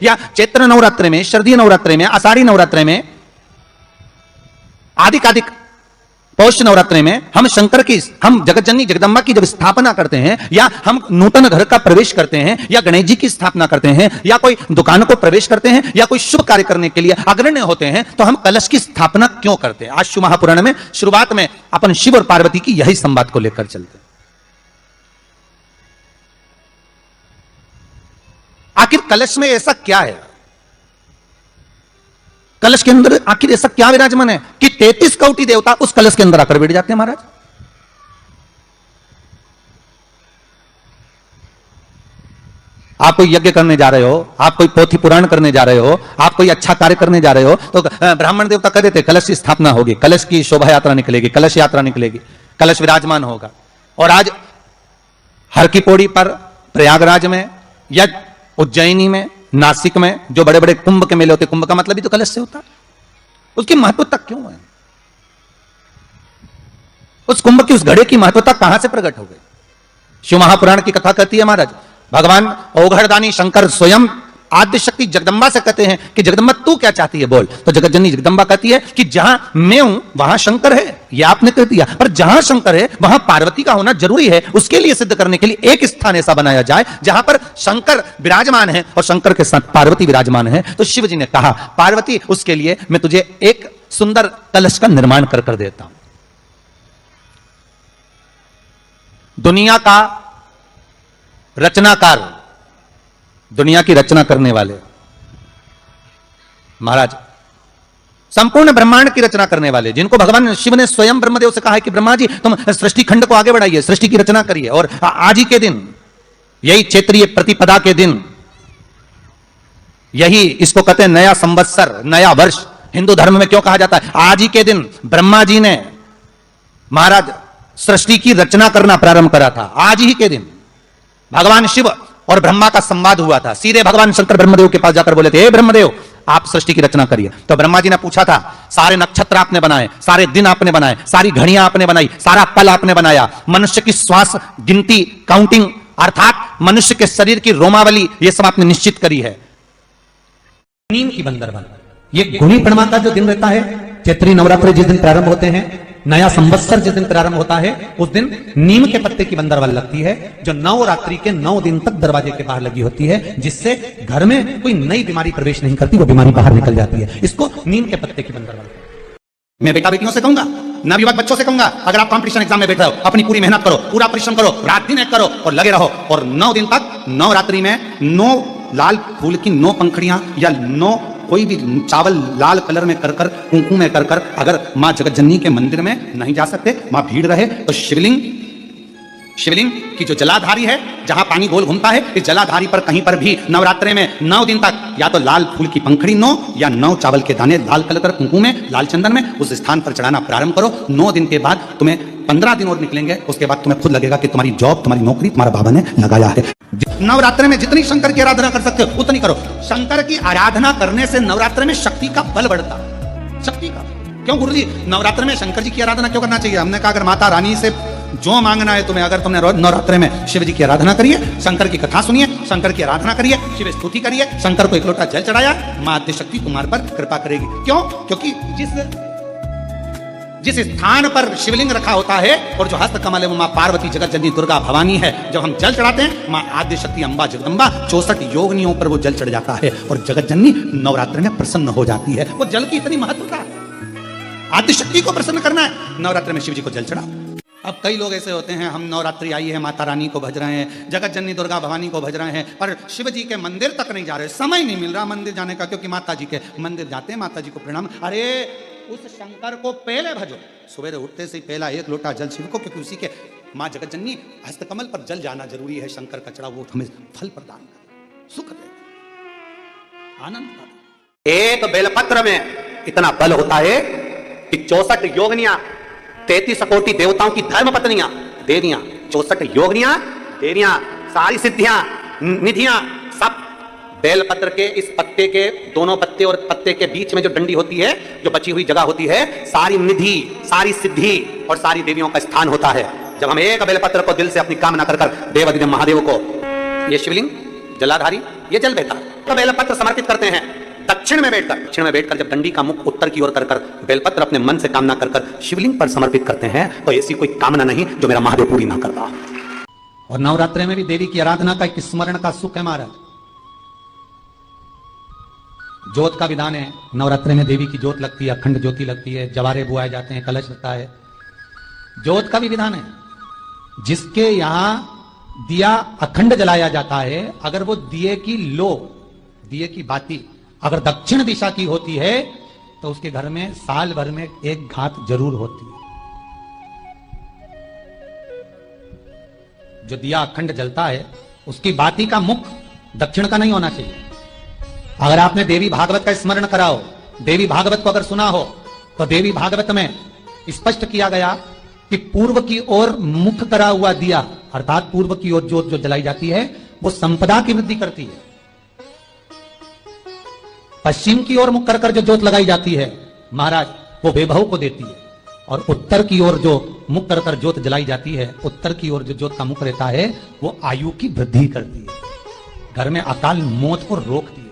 या चैत्र नवरात्रि में, शरदीय नवरात्रि में, आषाढ़ी नवरात्रि में, आदिक पौष नवरात्रि में हम जगत जननी जगदम्बा की जब स्थापना करते हैं, या हम नूतन घर का प्रवेश करते हैं, या गणेश जी की स्थापना करते हैं, या कोई दुकान को प्रवेश करते हैं, या कोई शुभ कार्य करने के लिए अग्रण्य होते हैं, तो हम कलश की स्थापना क्यों करते हैं? आज शिव महापुराण में शुरुआत में अपन शिव और पार्वती की यही संवाद को लेकर चलते हैं। आखिर कलश में ऐसा क्या है? कलश के अंदर आखिर ऐसा क्या विराजमान है कि 33 कोटि देवता उस कलश के अंदर आकर बैठ जाते हैं? महाराज, आप कोई यज्ञ करने जा रहे हो, आप कोई पोथी पुराण करने जा रहे हो, आप कोई अच्छा कार्य करने जा रहे हो, तो ब्राह्मण देवता कह देते कलश की स्थापना होगी, कलश की शोभा यात्रा निकलेगी, कलश यात्रा निकलेगी, कलश विराजमान होगा। और आज हर की पौड़ी पर, प्रयागराज में या उज्जैनी में, नासिक में जो बड़े बड़े कुंभ के मेले होते, कुंभ का मतलब भी तो कलश से होता है। उसकी महत्वता क्यों है? उस कुंभ की, उस घड़े की महत्वता कहां से प्रकट हो गई? शिव महापुराण की कथा कहती है महाराज, भगवान ओघड़दानी शंकर स्वयं आद्य शक्ति जगदम्बा से कहते हैं कि जगदम्बा तू क्या चाहती है बोल। तो जगत जननी जगदम्बा कहती है कि जहां मैं हूं वहां शंकर है, यह आपने कह दिया, पर जहां शंकर है वहां पार्वती का होना जरूरी है। उसके लिए सिद्ध करने के लिए एक स्थान ऐसा बनाया जाए जहां पर शंकर विराजमान है और शंकर के साथ पार्वती विराजमान है। तो शिव जी ने कहा, पार्वती उसके लिए मैं तुझे एक सुंदर कलश का निर्माण कर देता हूं। दुनिया का रचनाकार, दुनिया की रचना करने वाले महाराज, संपूर्ण ब्रह्मांड की रचना करने वाले, जिनको भगवान शिव ने स्वयं ब्रह्मदेव से कहा है कि ब्रह्मा जी तुम सृष्टि खंड को आगे बढ़ाइए, सृष्टि की रचना करिए। और आज ही के दिन, यही क्षेत्रीय प्रतिपदा के दिन, यही इसको कहते हैं नया संवत्सर, नया वर्ष। हिंदू धर्म में क्यों कहा जाता है? आज ही के दिन ब्रह्मा जी ने महाराज सृष्टि की रचना करना प्रारंभ करा था। आज ही के दिन भगवान शिव और ब्रह्मा का संवाद हुआ था। सीधे भगवान शंकर ब्रह्मदेव के पास जाकर बोले थे, हे ब्रह्मदेव आप सृष्टि की रचना करिए। तो ब्रह्मा जी ने पूछा था, सारे नक्षत्र आपने बनाए, सारे दिन आपने बनाए, सारी घड़ियां आपने बनाई, सारा पल आपने बनाया, मनुष्य की श्वास गिनती, काउंटिंग, अर्थात मनुष्य के शरीर की रोमावली, यह सब आपने निश्चित करी है। नीम की बंदर बन, ये गुणी प्रणमा का जो दिन रहता है, चैत्री नवरात्रि जिस दिन प्रारंभ होते हैं, नया संवत्सर जिस दिन प्रारंभ होता है, उस दिन नीम के पत्ते की बंदरवल लगती है, जो नवरात्रि के 9 दिन तक दरवाजे के बाहर लगी होती है, जिससे घर में कोई नई बीमारी प्रवेश नहीं करती, वो बीमारी बाहर निकल जाती है। इसको नीम के पत्ते की बंदरवल। मैं बेटा बेटियों से कहूंगा, नवयुवक बच्चों से कहूंगा, अगर आप कंपटीशन एग्जाम में बैठ रहे हो, अपनी पूरी मेहनत करो, पूरा परिश्रम करो, रात दिन एक करो और लगे रहो। और 9 दिन तक नवरात्रि में 9 लाल फूल की 9 पंखड़ियां या 9 कोई भी चावल लाल कलर में कर कुंकू में कर अगर मां जगत जननी के मंदिर में नहीं जा सकते, मां भीड़ रहे, तो शिवलिंग की जो जलाधारी है, जहां पानी गोल घूमता है, इस जलाधारी पर कहीं पर भी नवरात्रि में 9 दिन तक या तो लाल फूल की पंखड़ी 9 या 9 चावल के दाने लाल कलर कुंकू में, लाल चंदन में उस स्थान पर चढ़ाना प्रारंभ करो। 9 दिन के बाद तुम्हें 15 दिन और निकलेंगे, उसके बाद तुम्हें खुद लगेगा कि तुम्हारी जॉब, तुम्हारी नौकरी तुम्हारा बाबा ने लगाया है। नवरात्रि में जितनी शंकर की आराधना कर सकते हो उतनी करो। शंकर की आराधना करने से नवरात्रि में शक्ति का बल बढ़ता है। शक्ति का क्यों गुरुजी नवरात्रि में शंकर जी की आराधना क्यों करना चाहिए? हमने कहा अगर माता रानी से जो मांगना है तुम्हें, अगर तुमने नवरात्रि में शिव जी की आराधना करिए, शंकर की कथा सुनिए, शंकर की आराधना करिए, शिव स्तुति करिए, शंकर को एक लोटा जल चढ़ाया, मां आद्य शक्ति तुम्हारे पर कृपा करेगी। क्यों? क्योंकि जिस स्थान पर शिवलिंग रखा होता है और जो हस्त कमल है वो मां पार्वती, जगत जननी, दुर्गा, भवानी है। जब हम जल चढ़ाते हैं, मां आद्य शक्ति अम्बा जगदम्बा 64 योगिनियों पर वो जल चढ़ जाता है और जगत जननी नवरात्रि में प्रसन्न हो जाती है। वो जल की इतनी महत्वता है। आद्य शक्ति को प्रसन्न करना है, नवरात्रि में शिव जी को जल चढ़ा। अब कई लोग ऐसे होते हैं, हम नवरात्रि आई है, माता रानी को भज रहे हैं, जगत जननी दुर्गा भवानी को भज रहे हैं, पर शिव जी के मंदिर तक नहीं जा रहे, समय नहीं मिल रहा मंदिर जाने का, क्योंकि माता जी के मंदिर जाते हैं, माता जी को प्रणाम। अरे उस शंकर को पहले भजो, सवेरे उठते से ही पहला 1 लोटा जल शिव को, क्योंकि उसी के मां जगत जननी हस्तकमल पर जल जाना जरूरी है। शंकर का चढ़ा वो हमें फल प्रदान कर, सुख देता, आनंद देता। एक बेलपत्र में इतना बल होता है कि 64 योगिनियां, 33 कोटि देवताओं की धर्म पत्नियां, देवियां, 64 योगिनियां, देवियां, सारी सिद्धियां, निधियां, सब बेलपत्र के इस पत्ते के दोनों पत्ते और पत्ते के बीच में जो डंडी होती है, जो बची हुई जगह होती है, सारी निधि, सारी सिद्धि और सारी देवियों का स्थान होता है। जब हम एक बेलपत्र को दिल से अपनी कामना कर देव महादेव को, ये शिवलिंग जलाधारी, ये जल बहता है। तो बेलपत्र समर्पित करते हैं दक्षिण में बैठकर जब दंडी का मुख उत्तर की ओर कर बेलपत्र अपने मन से कामना कर शिवलिंग पर समर्पित करते हैं, तो ऐसी कोई कामना नहीं जो मेरा महादेव पूरी ना करता। और नवरात्रि में भी देवी की आराधना का एक स्मरण का सुख है महाराज। ज्योत का विधान है, नवरात्रि में देवी की ज्योत लगती है, अखंड ज्योति लगती है, जवारे बुआए जाते हैं, कलश लगता है। ज्योत का भी विधान है, जिसके यहां दिया अखंड जलाया जाता है, अगर वो दिए की बाती अगर दक्षिण दिशा की होती है तो उसके घर में साल भर में एक घात जरूर होती है। जो दिया अखंड जलता है उसकी बाती का मुख दक्षिण का नहीं होना चाहिए। अगर आपने देवी भागवत का स्मरण करा हो, देवी भागवत को अगर सुना हो, तो देवी भागवत में स्पष्ट किया गया कि पूर्व की ओर मुख करा हुआ दिया, अर्थात पूर्व की ओर ज्योत जो जलाई जाती है वो संपदा की वृद्धि करती है। पश्चिम की ओर मुख कर जो ज्योत लगाई जाती है महाराज, वो वैभव को देती है। और उत्तर की ओर जो मुख कर ज्योत जलाई जाती है, उत्तर की ओर जो ज्योत का मुख रहता है वो आयु की वृद्धि करती है, घर में अकाल मौत को रोकती है।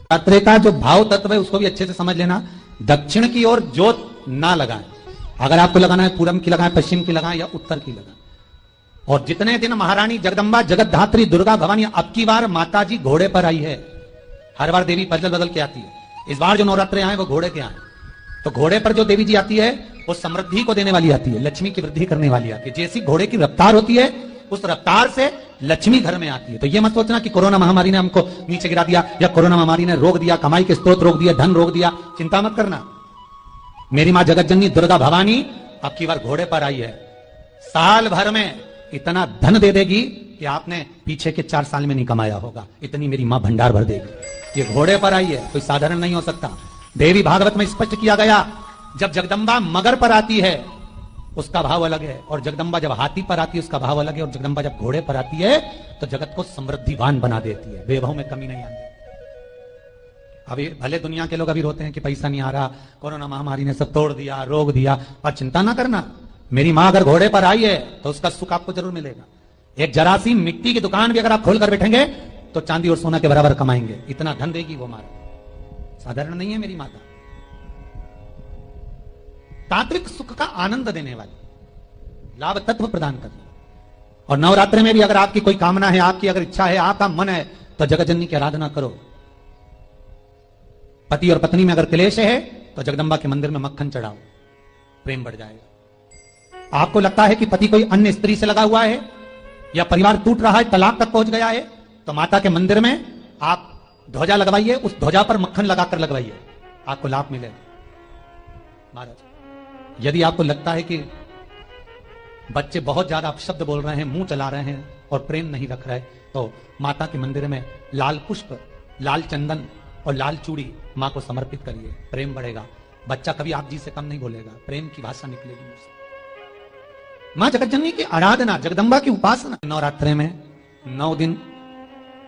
नवरात्रि का जो भाव तत्व है उसको भी अच्छे से समझ लेना। दक्षिण की ओर ज्योत ना लगाएं, अगर आपको लगाना है पूरब की लगाएं, पश्चिम की लगाएं या उत्तर की लगाएं। और जितने दिन महारानी जगदम्बा जगत धात्री दुर्गा भवानी, अब की बार माता जी घोड़े पर आई है, हर बार देवी बदल बदल के आती है, इस बार जो नवरात्रे आए वो घोड़े के आए। तो घोड़े पर जो देवी जी आती है वो समृद्धि को देने वाली आती है, लक्ष्मी की वृद्धि करने वाली आती है। जैसी घोड़े की रफ्तार होती है उस रफ्तार से लक्ष्मी घर में आती है। तो ये मत सोचना कि कोरोना महामारी ने हमको नीचे गिरा दिया या कोरोना महामारी ने रोक दिया, कमाई के स्रोत रोक दिया, धन रोक दिया, चिंता मत करना। मेरी मां जगत जननी दुर्गा भवानी अब की बार घोड़े पर आई है, साल भर में इतना धन दे देगी कि आपने पीछे के 4 साल में नहीं कमाया होगा, इतनी मेरी मां भंडार भर देगी। ये घोड़े पर आई है, कोई साधारण नहीं हो सकता। देवी भागवत में स्पष्ट किया गया, जब जगदम्बा मगर पर आती है उसका भाव अलग है, और जगदम्बा जब हाथी पर आती है उसका भाव अलग है, और जगदम्बा जब घोड़े पर आती है तो जगत को समृद्धिवान बना देती है, वैभव में कमी नहीं आती। अभी भले दुनिया के लोग अभी रोते हैं कि पैसा नहीं आ रहा, कोरोना महामारी ने सब तोड़ दिया, रोक दिया, पर चिंता ना करना, मेरी मां अगर घोड़े पर आई है तो उसका सुख आपको जरूर मिलेगा। एक जरासी मिट्टी की दुकान भी अगर आप खोल कर बैठेंगे तो चांदी और सोना के बराबर कमाएंगे, इतना धन देगी वो मारा, साधारण नहीं है मेरी माता। तात्विक सुख का आनंद देने वाली, लाभ तत्व प्रदान करने। और नवरात्रि में भी अगर आपकी कोई कामना है, आपकी अगर इच्छा है, आपका मन है, तो जगतजननी की आराधना करो। पति और पत्नी में अगर क्लेश है तो जगदम्बा के मंदिर में मक्खन चढ़ाओ, प्रेम बढ़ जाएगा। आपको लगता है कि पति कोई अन्य स्त्री से लगा हुआ है या परिवार टूट रहा है, तलाक तक पहुंच गया है, तो माता के मंदिर में आप ध्वजा लगवाइए, उस ध्वजा पर मक्खन लगाकर लगवाइए, आपको लाभ मिलेगा। महाराज यदि आपको लगता है कि बच्चे बहुत ज्यादा अपशब्द बोल रहे हैं, मुंह चला रहे हैं और प्रेम नहीं रख रहे, तो माता के मंदिर में लाल पुष्प, लाल चंदन और लाल चूड़ी मां को समर्पित करिए, प्रेम बढ़ेगा। बच्चा कभी आप जी से कम नहीं बोलेगा, प्रेम की भाषा निकलेगी मुझसे। मां जगतजननी की आराधना, जगदम्बा की उपासना। नवरात्रि में 9 दिन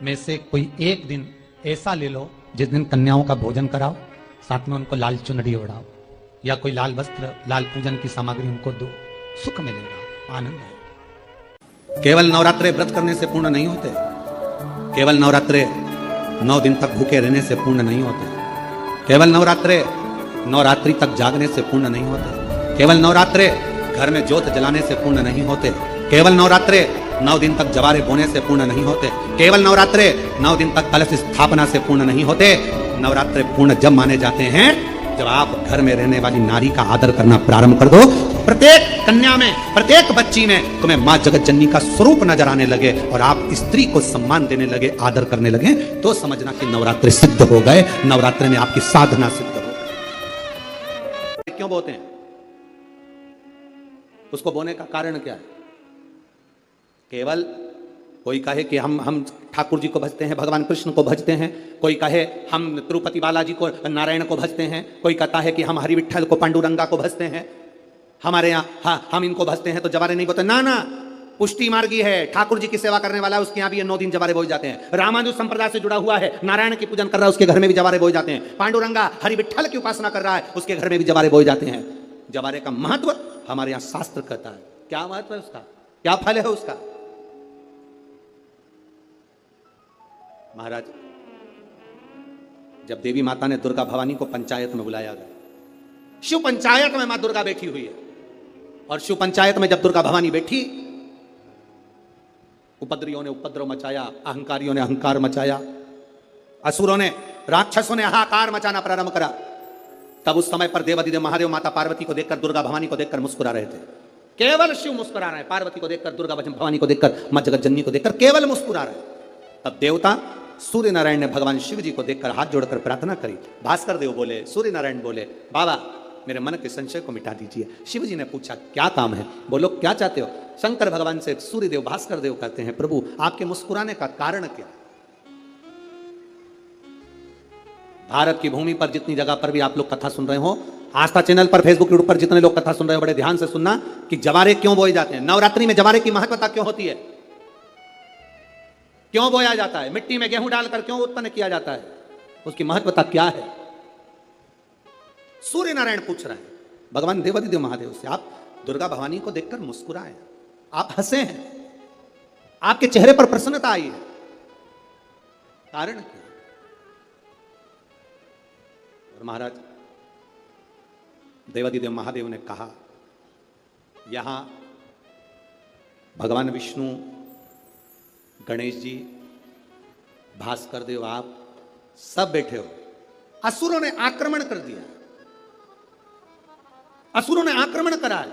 में से कोई एक दिन ऐसा ले लो जिस दिन कन्याओं का भोजन कराओ, साथ में उनको लाल चुनरी ओढ़ाओ या कोई लाल वस्त्र, लाल पूजन की सामग्री उनको दो, सुख मिलेगा, आनंद है। केवल नवरात्रे व्रत करने से पूर्ण नहीं होते, केवल नवरात्रे 9 दिन तक भूखे रहने से पूर्ण नहीं होते, केवल नवरात्रे नवरात्रि तक जागने से पूर्ण नहीं होते, केवल नवरात्रे घर में ज्योत जलाने से पूर्ण नहीं होते, केवल नवरात्रे 9 दिन तक जवारे बोने से पूर्ण नहीं होते, केवल नवरात्रे 9 दिन तक कलश स्थापना से पूर्ण नहीं होते। नवरात्रे पूर्ण जब माने जाते हैं जब आप घर में रहने वाली नारी का आदर करना प्रारंभ कर दो, प्रत्येक कन्या में, प्रत्येक बच्ची में तुम्हें मां जगत जननी का स्वरूप नजर आने लगे और आप स्त्री को सम्मान देने लगे, आदर करने लगे, तो समझना कि नवरात्रि सिद्ध हो गए, नवरात्रि में आपकी साधना सिद्ध हो गई। क्यों बोते हैं? उसको बोने का कारण क्या है? केवल कोई कहे कि हम ठाकुर जी को भजते हैं, भगवान कृष्ण को भजते हैं, कोई कहे हम तिरुपति बालाजी को, नारायण को भजते हैं, कोई कहता है कि हम हरि विट्ठल को, पांडुरंगा को भजते हैं, हमारे यहाँ हम इनको भजते हैं तो जवारे नहीं बोते। ना ना, पुष्टि मार्गी है, ठाकुर जी की सेवा करने वाला है, उसके यहाँ भी 9 दिन जवारे बोए जाते हैं। रामानुज संप्रदाय से जुड़ा हुआ है, नारायण की पूजन कर रहा है, उसके घर में भी जवारे बोए जाते हैं। पांडुरंगा हरि विट्ठल की उपासना कर रहा है, उसके घर में भी जवारे बोए जाते हैं। जवारे का महत्व हमारे यहाँ शास्त्र कहता है। क्या महत्व है उसका? क्या फल है उसका? महाराज, जब देवी माता ने दुर्गा भवानी को पंचायत में बुलाया गया, शिव पंचायत में मां दुर्गा बैठी हुई है, और शिव पंचायत में जब दुर्गा भवानी बैठी, उपद्रवियों ने उपद्रव मचाया, अहंकारियों ने अहंकार मचाया, असुरों ने, राक्षसों ने हाहाकार मचाना प्रारंभ करा। तब उस समय पर देवाधिदेव महादेव माता पार्वती को देखकर, दुर्गा भवानी को देखकर मुस्कुरा रहे थे। केवल शिव मुस्कुरा रहे हैं, पार्वती को देखकर, दुर्गा भवानी को देखकर, मां जगत जननी को देखकर केवल मुस्कुरा रहे। तब देवता सूर्य नारायण ने भगवान शिव जी को देखकर हाथ जोड़कर प्रार्थना करी। भास्कर देव बोले, सूर्य नारायण बोले, बाबा मेरे मन के संशय को मिटा दीजिए। शिव जी ने पूछा क्या काम है? बोलो क्या चाहते हो? शंकर भगवान से सूर्य देव भास्कर देव कहते हैं, प्रभु आपके मुस्कुराने का कारण क्या? भारत की भूमि पर जितनी जगह पर भी आप लोग कथा सुन रहे हो, आस्था चैनल पर, फेसबुक यूट्यूब पर जितने लोग कथा सुन रहे हो, बड़े ध्यान से सुनना कि जवारे क्यों बोए जाते हैं। नवरात्रि में जवारे की महत्वता क्यों होती है? क्यों बोया जाता है? मिट्टी में गेहूं डालकर क्यों उत्पन्न किया जाता है? उसकी महत्वता क्या है? सूर्य नारायण पूछ रहे हैं भगवान देवाधिदेव महादेव से, आप दुर्गा भवानी को देखकर मुस्कुराए, आप हंसे हैं, आपके चेहरे पर प्रसन्नता आई है, कारण क्या? और महाराज देवाधिदेव महादेव ने कहा, यहां भगवान विष्णु, गणेश जी, भास्कर देव, आप सब बैठे हो। असुरों ने आक्रमण कर दिया, असुरों ने आक्रमण करा है,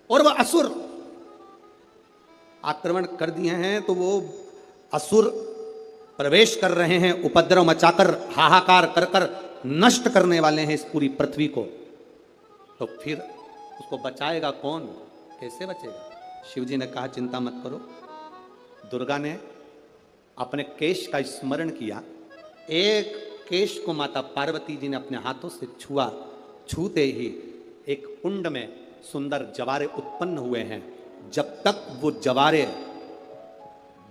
और वह असुर आक्रमण कर दिए हैं, तो वो असुर प्रवेश कर रहे हैं, उपद्रव मचाकर, हाहाकार कर कर नष्ट करने वाले हैं इस पूरी पृथ्वी को। तो फिर उसको बचाएगा कौन? कैसे बचेगा? शिव जी ने कहा चिंता मत करो। दुर्गा ने अपने केश का स्मरण किया, एक केश को माता पार्वती जी ने अपने हाथों से छुआ, छूते ही एक कुंड में सुंदर जवारे उत्पन्न हुए हैं। जब तक वो जवारे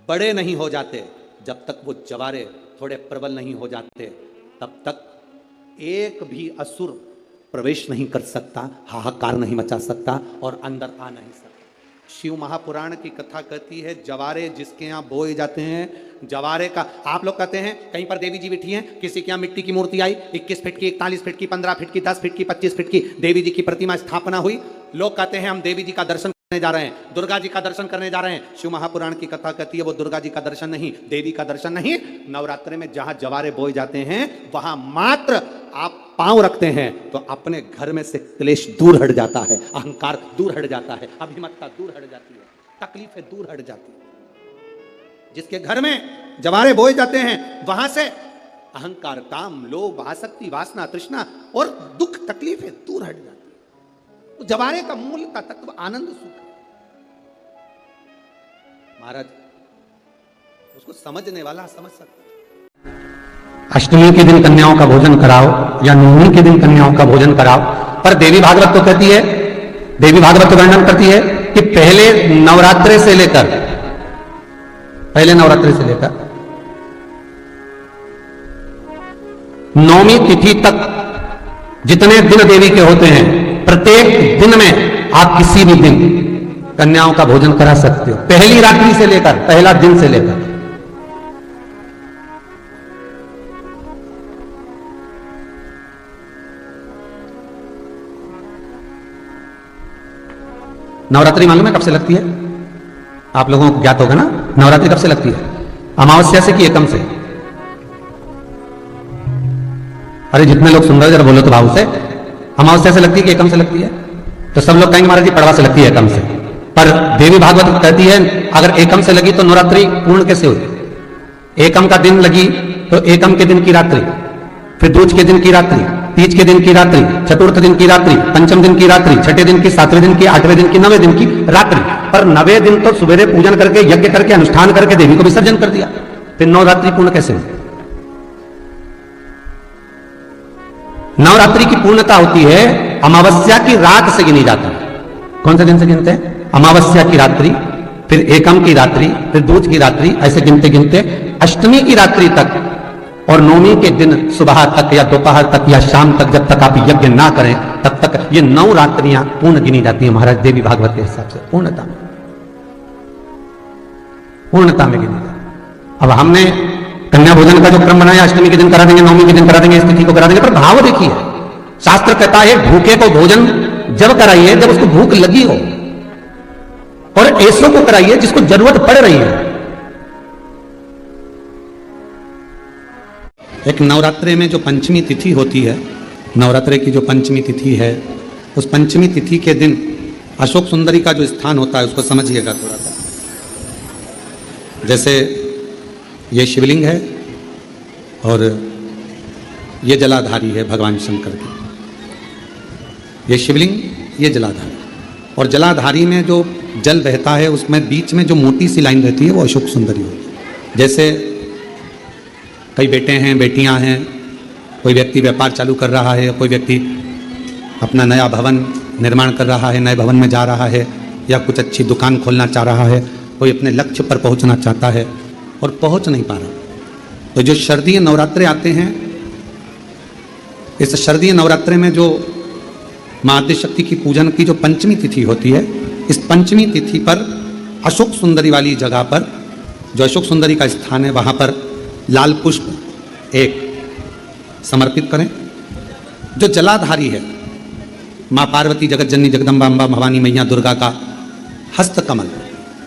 बड़े नहीं हो जाते, जब तक वो जवारे थोड़े प्रबल नहीं हो जाते, तब तक एक भी असुर प्रवेश नहीं कर सकता, हाहाकार नहीं मचा सकता और अंदर आ नहीं सकता। शिव महापुराण की कथा कहती है, जवारे जिसके यहाँ बोए जाते हैं, जवारे का, आप लोग कहते हैं कहीं पर देवी जी बैठी हैं, किसी के यहाँ मिट्टी की मूर्ति आई, 21 फीट की, 41 फीट की, 15 फीट की, 10 फीट की, 25 फीट की देवी जी की प्रतिमा स्थापना हुई। लोग कहते हैं हम देवी जी का दर्शन करने जा रहे हैं, दुर्गा जी का दर्शन करने जा रहे हैं। शिव महापुराण की कथा कहती है वो दुर्गा जी का दर्शन नहीं, देवी का दर्शन नहीं। नवरात्रि में जहां जवारे बोए जाते हैं, वहां मात्र आप पांव रखते हैं तो अपने घर में से क्लेश दूर हट जाता है, अहंकार दूर हट जाता है, अभिमतता दूर हट जाती है, तकलीफें दूर हट जाती है। जिसके घर में जवारे बोए जाते हैं, वहां से अहंकार, काम, लोभ, आसक्ति, वासना, तृष्णा और दुख, तकलीफें दूर हट जाती है। तो जवारे का मूल का तत्व आनंद, सुख है। महाराज उसको समझने वाला समझ सकता है। अष्टमी के दिन कन्याओं का भोजन कराओ या नवमी के दिन कन्याओं का भोजन कराओ, पर देवी भागवत तो कहती है, देवी भागवत तो वर्णन करती है कि पहले नवरात्रि से लेकर नौवीं तिथि तक जितने दिन देवी के होते हैं, प्रत्येक दिन में आप किसी भी दिन कन्याओं का भोजन करा सकते हो, पहली रात्रि से लेकर, पहला दिन से लेकर। नवरात्रि मालूम है कब से लगती है? आप लोगों को ज्ञात होगा ना, नवरात्रि कब से लगती है? अमावस्या से कि एकम से? अरे जितने लोग सुन रहे जरा बोलो तो भाव से, अमावस्या से लगती है कि एकम से लगती है? तो सब लोग कहेंगे महाराज जी पड़वा से लगती है, एकम से। पर देवी भागवत कहती है अगर एकम से लगी तो नवरात्रि पूर्ण कैसे हुई? एकम का दिन लगी तो एकम के दिन की रात्रि, फिर दूज के दिन की रात्रि, तीज के दिन की रात्रि, चतुर्थ दिन की रात्रि, पंचम दिन की रात्रि, छठे दिन की, सातवें दिन की, आठवें दिन की, नवें दिन की रात्रि। पर नवे दिन तो सुबेरे पूजन करके, यज्ञ करके, अनुष्ठान करके देवी को विसर्जन कर दिया, फिर नवरात्रि पूर्ण कैसे हुई? नवरात्रि की पूर्णता होती है अमावस्या की रात से गिनी जाती है। कौन से दिन से गिनते हैं? अमावस्या की रात्रि, फिर एकम की रात्रि, फिर दूज की रात्रि, ऐसे गिनते गिनते अष्टमी की रात्रि तक और नौवीं के दिन सुबह तक या दोपहर तक या शाम तक, जब तक आप यज्ञ ना करें तब तक ये 9 रात्रियां पूर्ण गिनी जाती है महाराज देवी भागवत के हिसाब से पूर्णता। पूर्णता में गिनेगा। अब हमने कन्या भोजन का जो क्रम बनाया, अष्टमी के दिन करा देंगे, नवमी के दिन करा देंगे, इस तिथि को करा देंगे, पर भाव देखिए, शास्त्र कहता है भूखे को भोजन जब कराइए जब उसको भूख लगी हो, और ऐसों को कराइए जिसको जरूरत पड़ रही है। एक नवरात्रे में जो पंचमी तिथि होती है, नवरात्रे की जो पंचमी तिथि है, उस पंचमी तिथि के दिन अशोक सुंदरी का जो स्थान होता है उसको समझिएगा थोड़ा सा। जैसे ये शिवलिंग है और ये जलाधारी है भगवान शंकर की, ये शिवलिंग, ये जलाधारी, और जलाधारी में जो जल बहता है उसमें बीच में जो मोटी सी लाइन रहती है वो अशोक सुंदरी होती है। जैसे कई बेटे हैं, बेटियां हैं, कोई व्यक्ति व्यापार चालू कर रहा है, कोई व्यक्ति अपना नया भवन निर्माण कर रहा है, नए भवन में जा रहा है, या कुछ अच्छी दुकान खोलना चाह रहा है, कोई अपने लक्ष्य पर पहुंचना चाहता है और पहुंच नहीं पा रहा। तो जो शारदीय नवरात्रे आते हैं, इस शारदीय नवरात्रे में जो माँ आद्यशक्ति की पूजन की जो पंचमी तिथि होती है, इस पंचमी तिथि पर अशोक सुंदरी वाली जगह पर, जो अशोक सुंदरी का स्थान है, वहाँ पर लाल पुष्प एक समर्पित करें। जो जलाधारी है, माँ पार्वती, जगत जननी, जगदम्बा, अम्बा, भवानी मैया, दुर्गा का हस्त कमल,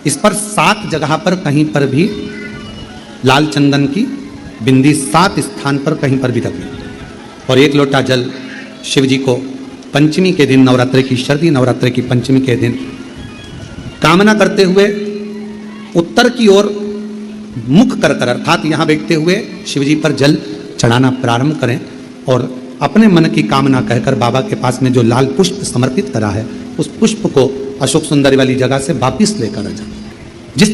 इस पर 7 जगह पर कहीं पर भी लाल चंदन की बिंदी 7 स्थान पर कहीं पर भी रखें, और 1 लोटा जल शिव जी को पंचमी के दिन, नवरात्रे की, शारदीय नवरात्रे की पंचमी के दिन कामना करते हुए उत्तर की ओर मुख कर कर, अर्थात यहाँ बैठते हुए शिव जी पर जल चढ़ाना प्रारंभ करें, और अपने मन की कामना कहकर बाबा के पास में जो लाल पुष्प समर्पित करा है, उस पुष्प को अशोक सुंदरी वाली जगह से वापिस लेकर आ जाए। जिस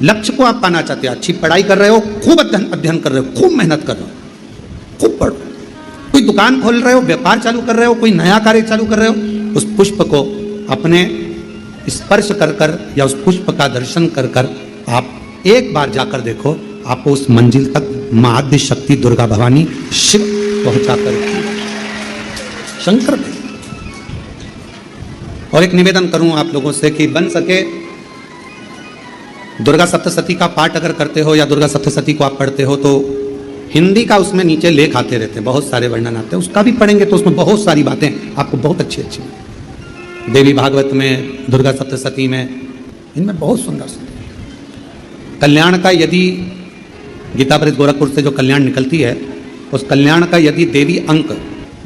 लक्ष्य को आप पाना चाहते हो, अच्छी पढ़ाई कर रहे हो, खूब अध्ययन कर रहे हो, खूब मेहनत कर रहे हो, खूब पढ़ रहे हो, कोई दुकान खोल रहे हो, व्यापार चालू कर रहे हो, कोई नया कार्य चालू कर रहे हो, उस पुष्प को अपने स्पर्श कर कर या उस पुष्प का दर्शन कर कर आप एक बार जाकर देखो, आपको उस मंजिल तक माँ आद्य शक्ति दुर्गा भवानी शिव पहुंचा कर शंकर दे। और एक निवेदन करूं आप लोगों से कि बन सके दुर्गा सप्तशती का पाठ अगर करते हो या दुर्गा सप्तशती को आप पढ़ते हो, तो हिंदी का उसमें नीचे लेख आते रहते हैं, बहुत सारे वर्णन आते हैं, उसका भी पढ़ेंगे तो उसमें बहुत सारी बातें आपको बहुत अच्छी अच्छी, देवी भागवत में, दुर्गा सप्तशती में, इनमें बहुत सुंदर सुंदर कल्याण का, यदि गीता प्रेस गोरखपुर से जो कल्याण निकलती है, उस कल्याण का यदि देवी अंक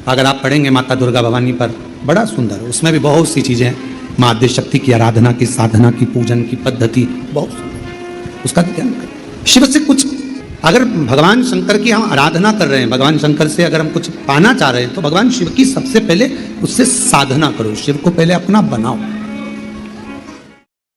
अगर आप पढ़ेंगे माता दुर्गा भवानी पर, बड़ा सुंदर, उसमें भी बहुत सी चीज़ें हैं, माँ आद्य शक्ति की आराधना की, साधना की, पूजन की पद्धति, बहुत सुंदर, उसका ध्यान करें। शिव से कुछ अगर भगवान शंकर की हम आराधना कर रहे हैं, भगवान शंकर से अगर हम कुछ पाना चाह रहे हैं, तो भगवान शिव की सबसे पहले उससे साधना करो, शिव को पहले अपना बनाओ।